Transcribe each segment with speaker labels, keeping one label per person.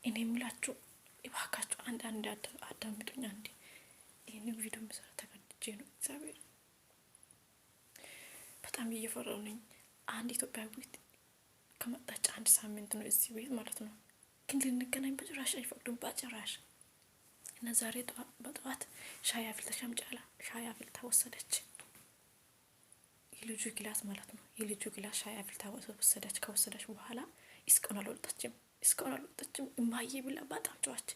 Speaker 1: እኔ የምላችሁ እባካችሁ አንድ አዳምጡኝ አንዴ። ይህንን ቪዲዮ መስራት ተገድጄ ነው። እግዚአብሔር በጣም እየፈራሁ ነኝ። አንድ ኢትዮጵያዊት ከመጣች 1 ሳምንት ነው እዚህ ቤት ማለት ነው። ግን ልንገናኝ በጭራሽ አይፈቅዱም፣ በጭራሽ። እና ዛሬ በጠዋት ሻይ አፍልተሽ አምጪ አለ። ሻይ አፍልታ ወሰደች። የልጁ ግላስ ማለት ነው። የልጁ ግላስ ሻይ አፍልታ ወሰደች። ከወሰደች በኋላ እስካሁን አልወጣችም። እማዬ ብላ በጣም ጮኸች።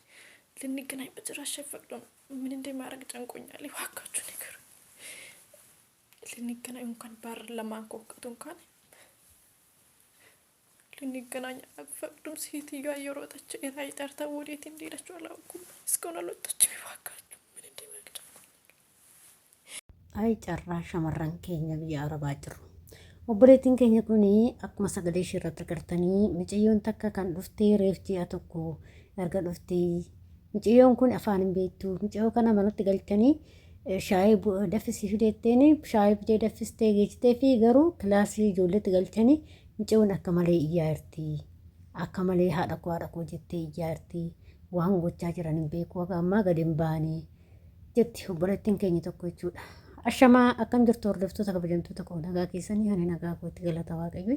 Speaker 1: ልንገናኝ በጭራሽ አይፈቅዱም። ምን እንደማደርግ ጨንቆኛል። እባካችሁ ንገሩኝ። ልንገናኝ እንኳን በር ለማንኳኳት እንኳን ልንገናኝ አይፈቅዱም። ሴትዮዋ እየሮጠች ላይ ጠርታ ወዴት እንደሄደችው አላውቅም። እስካሁን አልወጣችም። እባካችሁ ምን እንደማደርግ ጨንቆኛል።
Speaker 2: አይ ጨራሽ ሸመረን ኬኛ ብዬ አረባ ጅሩ obboleettiin keenya kun akkuma sagalee ishee irratti agartanii mucayyoon takka kan dhuftee reeftii tokko erga dhuftee mucayyoon kun afaan hin beektu. Mucayyoo kana manatti galchanii shaayii daffisii fideetteen shaayii fidee daffistee geessitee fi garuu kilaasii ijoolleetti galchanii mucayyoon akka malee iyyaa jirti. Akka malee haadha koo jettee iyyaa jirti. Waan gochaa jiran hin beeku. Ammaa gadi hin baane jetti obboleettiin keenya tokko jechuudha. Ashamaa akkam jirtu hordoftoota kabajamtoota koo nagaa keessanii ani nagaa kootti galata waaqayyo.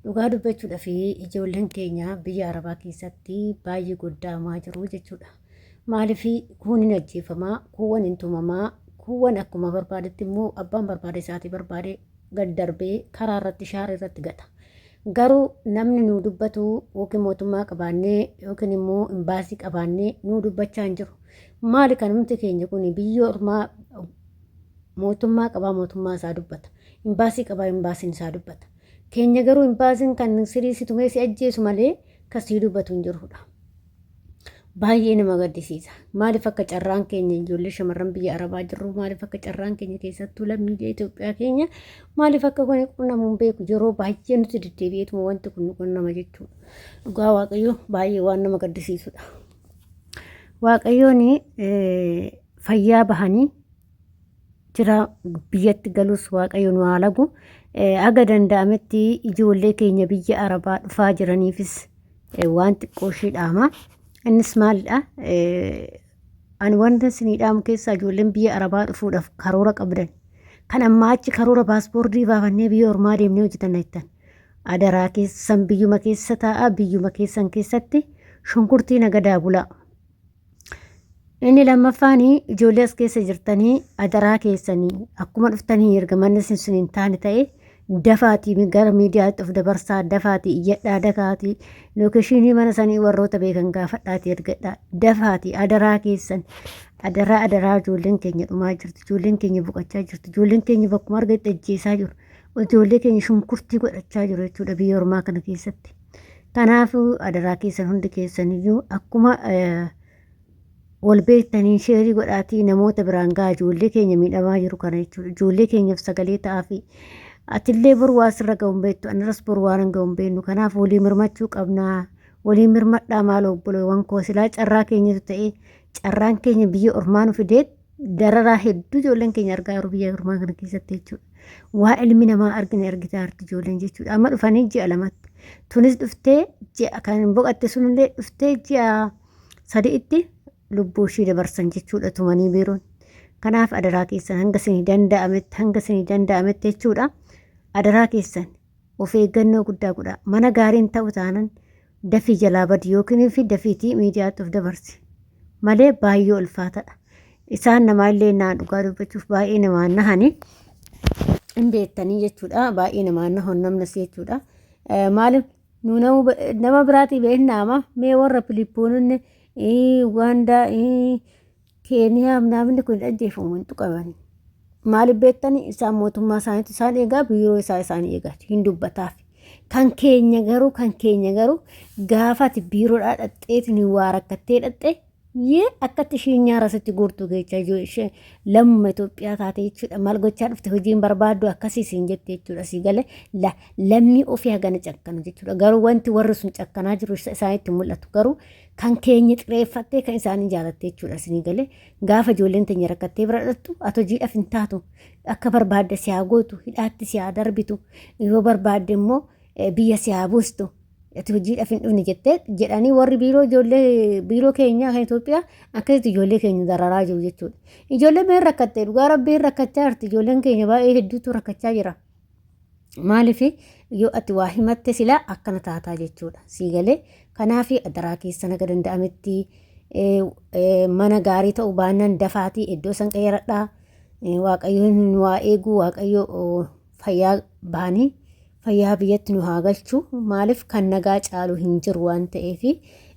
Speaker 2: Dhugaa dubbachuudha fi ijoolleen keenya biyya Arabaa keessatti baay'ee guddaamaa jiru jechuudha. Maaliif kun hin ajjeefamaa, kuuwwan hin tumamaa, kuuwwan akkuma barbaadetti immoo abbaan barbaade isaatii barbaade gad darbee karaa irratti shaara irratti gata. Garuu namni nu dubbatu yookiin mootummaa qabaannee yookiin immoo imbaasii qabaannee nu dubbachaa hin jiru. Maali kan humti keenya kun biyya ormaa mootummaa qabaa mootummaa isaa dubbata. Imbaasii qabaa imbaasiin isaa dubbata. Keenya garuu imbaasiin kan siriisitu meesii ajjeesu malee kasii dubbatu hin jirudha. Baay'ee nama gaddisiisa. Maaliif akka carraan keenya ijoollee shamarran biyya Arabaa jirru maaliif akka carraan keenya keessattuu lammiilee Itoophiyaa keenya maaliif akka kun qunnamuun beeku yeroo baay'ee nuti deddeebi'eetuma wanti kun qunnama jechuudha. Dhugaa Waaqayyoo baay'ee waan nama gaddisiisudha. Waaqayyoon fayyaa bahanii jira biyyatti galus waaqayyoon waa lagu aga danda'ametti ijoollee keenya biyya Arabaa dhufaa jiraniifis waan xiqqoo ishee dhaama. Innis maalidha? Ani wanta isinii dhaamu keessaa ijoolleen biyya Arabaa dhufuudhaaf karoora qabdan kan ammaa achi karoora paaspoortii baafannee biyya ormaa deemnee hojjetan jettan adaraa keessan biyyuma keessa taa'aa biyyuma keessan keessatti shunkurtii nagadaa bulaa. Inni lammaffaan ijoollee as keessa jirtanii adaraa keessanii akkuma dhuftanii erga manni isin hin taane ta'e dafaatii gara miidiyaatti of dabarsaa dafaatii iyyadhaa dakaatii lookeeshinii mana sanii warroota beekan gaafadhaatii ergadhaa dafaatii adaraa keessan adaraa ijoolleen keenya dhumaa jirti. Ijoolleen keenya boqochaa jirti. Ijoolleen keenya bakkuma argatti ajjeesaa jiru. Ijoollee keenya shunkurtii godhachaa jiru jechuudha biyya ormaa kana keessatti. Kanaafuu adaraa keessan hundi keessaniyyuu akkuma wal beektanii sheerii godhaatii namoota biraan gahaa ijoollee keenya miidhamaa jiru kana jechuudha. Ijoollee keenyaaf sagalee ta'aa fi atillee boru waa sirra ga'uun beektu aniras boru waan hin ga'uun beeknu. Kanaaf walii mirmachuu qabnaa. Walii mirmadhaa maal obboloowwan koo silaa carraa keenyatu ta'ee carraan keenya biyya ormaa nu fidee dararaa hedduu ijoolleen keenya argaa jiru biyya ormaa kana keessatti jechuudha. Waa ilmi namaa argine argitaa jirti ijoolleen jechuudha. Amma dhufanii ji'a lamatti. Tunis dhuftee ji'a kan boqatte sunillee dhuftee ji'a sadiitti lubbuu ishee dabarsan jechuudha tumanii biiroon. Kanaaf adaraa keessan hanga isinii danda'ametti jechuudha. Adaraa keessan of eeggannoo guddaa godhaa. Mana gaariin ta'u taanan dafii jalaa badi yookiin fi dafiitii miidiyaatti of dabarsi malee baay'ee ulfaatadha. Isaan namaallee naan dhugaa dubbachuuf baay'ee namaan nahanii hin beektanii jechuudha. Baay'ee namaan nahoon namnas jechuudha. Maaliif nu nama biraatii beeknaama mee warra Filiippoononni Ugaandaa Keeniyaa namni kun ajjeefamu hin tuqamani. Maaliif beektanii isaan mootummaa isaaniitti isaan eegaa biiroo isaanii eegaati hin dubbataaf. Kan keenya garuu gaafati biiroodhaa dhaqxeetiin waa rakkattee dhaqxee yee akkatti ishiin nyaara sitti guurtuu geechaa jiru ishee lammuma Itoophiyaa taate jechuudha. Maal gochaa dhufte hojiin barbaaddu akkasii siin jette jechuudha. Si galee lammii ofii hagana cakkanu jechuudha. Garuu wanti warri sun cakkanaa jiru isaanitti mul'atu. Garuu kan keenya xireeffattee kan isaanii jaalatte jechuudha. Si galee gaafa ijoolleen teenya rakkattee bira dhattu ati hojiidhaaf hin taatu akka barbaadde si haa gootu hidhaatti si haa darbitu yoo barbaadde immoo biyya si haa buustu ati hojiidhaaf hin dhufne jettee jedhanii warri biiroo keenyaa kan Itoophiyaa akkasitti ijoollee keenya dararaa jiru jechuudha. Ijoollee meen rakkattee dhugaa rabbiin rakkachaa jirti. Ijoolleen keenya baay'ee hedduutu rakkachaa jira. Maaliif yoo ati waa himatte silaa akkana taataa jechuudha. Siigalee kanaaf adaraa keessan aga danda'ametti mana gaarii ta'uu baannaan dafaatii iddoo san qeeradhaa. Waaqayyoon waa eeguu waaqayyoo fayyaa baanii fayyaa biyyatti nu haa galchu. Maaliif kan nagaa caalu hin jiru waan ta'eef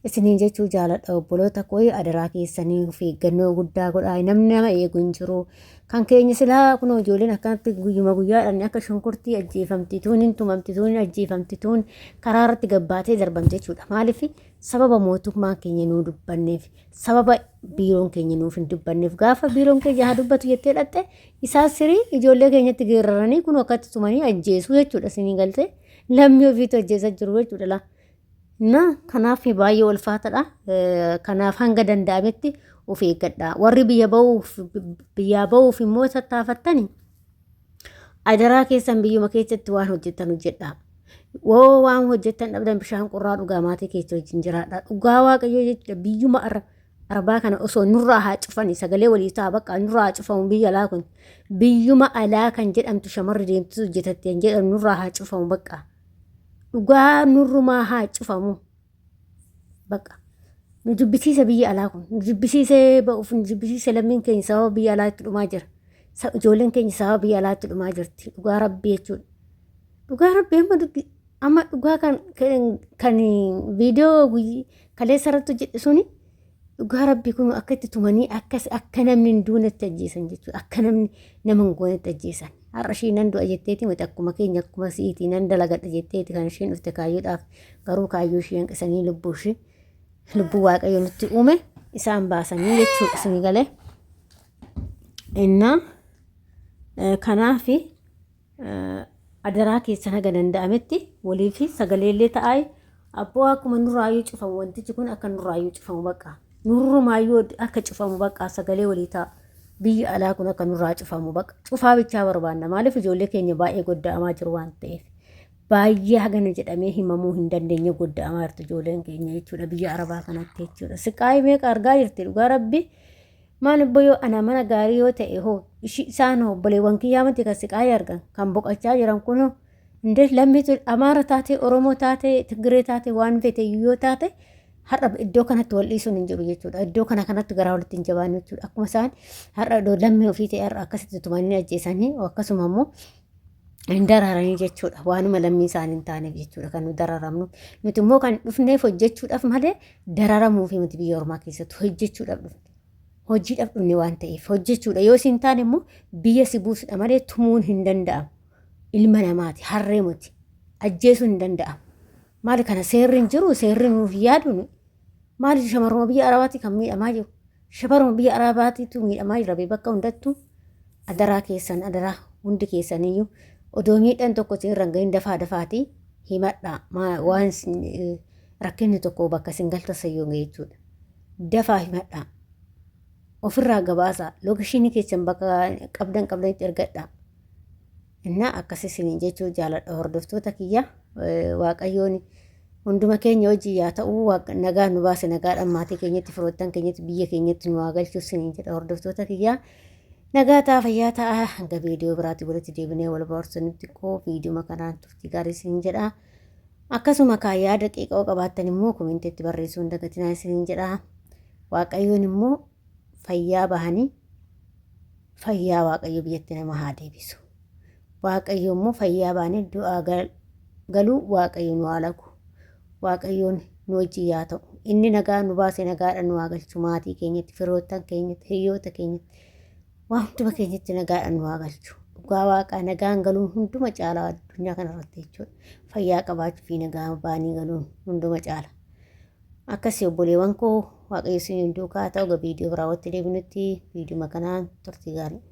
Speaker 2: isiniin jechuu jaaladha obboloota koo adaraa keessanii of eeggannoo guddaa godhaa. Namni nama eegu hin jiru. Kan keenya silaa kunoo ijoolleen akkanatti guyyuma guyyaadhaan akka shunkurtii ajjeefamtituun hin tumamtituun ajjeefamtituun karaa irratti gabbaatee darbamte jechuudha. Maaliif sababa mootummaan keenya nuu dubbanneef sababa biiroon keenya nuuf hin dubbanneef gaafa biiroon keenya haa dubbatu jettee dhatte isaa sirii ijoollee keenyatti geeraranii kun akkatti tumanii ajjeesuu jechuudha. Isinii galtee lammii ofiitu ajjeesaa jiru jechuudha. Kanaaf baay'ee ulfaataadha. Kanaaf hanga danda'ametti of eeggadhaa. Warri biyyaa ba'uuf immoo tattaafattani adaraa keessan biyyuma keessatti waan hojjettan hojjedhaa. Waan hojjettan dhabdan bishaan qorraa dhugaa maatii keessa wajjin jiraadhaa. Dhugaa waaqayyoo jechuudha. Biyyuma arbaa kana osoo nurraa haa cufani sagalee walii ta'a bakka nurraa haa cufamu biyya alaa kun biyyuma alaa kan jedhamtu shamarri deemtu hojjetatte hin jedhamu nurraa haa cufamu bakka. Dhugaa nurrumaa haa cufamu bakka. Nu dubbisiisa biyya alaa kun nu dubbisiisee ba'uuf nu dubbisiise lammiin keenya sababa biyya alaatti dhumaa jira. Ijoolleen keenya sababa biyya alaatti dhumaa jirti. Dhugaa rabbii jechuudha. Dhugaa rabbii amma dhugaa kan viidiyoo kaleessa irratti hojjedhe suni dhugaa rabbii kun akka itti tumanii akka namni hin duunetti ajjeesan jechuudha. Akka namni nama hin goonetti ajjeesan. Har'a ishii nan du'a jetteeti miti akkuma keenya akkuma si'iitii nan dalagadha jetteeti kan isheen dhufte kaayyoodhaaf garuu kaayyoo ishee hanqisanii lubbuu waaqayyo nutti uume isaan baasanii jechuudha. Isinii galee kanaaf adaraa keessan haga danda'ametti waliif sagaleellee ta'aa abboo akkuma nurraayyuu cufamu wantichi kun akka nurraayyuu cufamu bakka nurrumaayyuu akka cufamu bakka sagalee walii ta'a. Biyya alaa kun akka nurraa cufamu bakka cufaa bichaa barbaanna. Maaliif ijoollee keenya baay'ee godda'amaa jiru waan ta'eef baay'ee hagana jedhamee himamuu hin dandeenye godda'amaa jirtu ijoolleen keenya jechuudha. Biyya arabaa kanatti jechuudha. Siqaayii meeqa argaa jirti dhugaa rabbi maal boyoo ana mana gaarii yoo ta'e hoo isaan obboleewwan kiyyaa miti kan siqaayii argan kan boqochaa jiran kun hundee lammiitu Amaara taate Oromoo taate Tigiree taate waan fete yoo taate har'a iddoo kanatti wal dhiisuun hin jiru jechuudha. Iddoo kanatti garaa walitti hin jabaanne jechuudha. Akkuma isaan har'a lammii ofii ta'e har'a akkasitti tumanii ajjeesanii akkasuma immoo hin dararanii jechuudha. Waanuma lammii isaanii hin taaneef jechuudha kan nu dararamnu. Nuti immoo kan dhufneef hojjechuudhaaf malee dararamuuf miti biyya ormaa keessatti hojjechuudhaaf dhufne. Hojiidhaaf dhufne waan ta'eef hojjechuudha. Yoo isin taane immoo biyya si buusudha malee tumuun hin danda'amu. Ilma namaati harree miti ajjeesuun hin danda'amu. Maali kana seerri hin jiru seerri nuuf yaadu maali shamarruma biyya arabaatti kan miidhamaa jiru. Shamarruma biyya arabaatiitu miidhamaa jira bakka hundattuu adaraa keessan adaraa hundi keessaniyyuu odoo miidhaan tokko irra gahin dafaatii himadhaa waan rakkinni tokko bakka singalta sayyoo jechuudha. Dafaa himadhaa ofirraa gabaasaa loogishinii keessan bakka qabdanitti ergadhaa. Akkasii jechuu jaaladha hordoftoota kiyya waaqayyoon hunduma keenya hojii yaa ta'uu nagaa nu baase nagaadhaan maatii keenyatti firoottan keenyatti biyya keenyatti nu haa galchuu isiniin jedha hordoftoota kiyya. Nagaa ta'a fayyaa ta'a hanga viidiyoo biraatti walitti deebinee wal baarsanitti viidiyoo kanaan turtii gaarii isiniin jedha. Akkasuma kaayyaa daqiiqaa qabaattan immoo koomentiitti barreessuun dagatinaa isiniin jedha. Waaqayyoon immoo fayyaa bahanii fayyaa waaqayyo biyyatti nama haa deebisu. Waaqayyo immoo fayyaa baanee du'aa galuu waaqayyo nu haa lagu. Waaqayyoon nu wajjin yaa ta'u. Inni nagaa nu baase nagaadhaan nu haa galchu maatii keenyatti firoottan keenyatti hiriyoota keenyatti waan hunduma keenyatti nagaadhaan nu haa galchu. Dhugaa waaqaa nagaan galuun hunduma caalaa addunyaa kanarratti jechuudha. Fayyaa qabaachuu fi nagaa baanii galuun hunduma caala. Akkasii obboleewwan koo waaqayyo isin duukaa ta'u viidiyoo biraa walitti deebinutti viidiyoo kanaan turtii gaarii.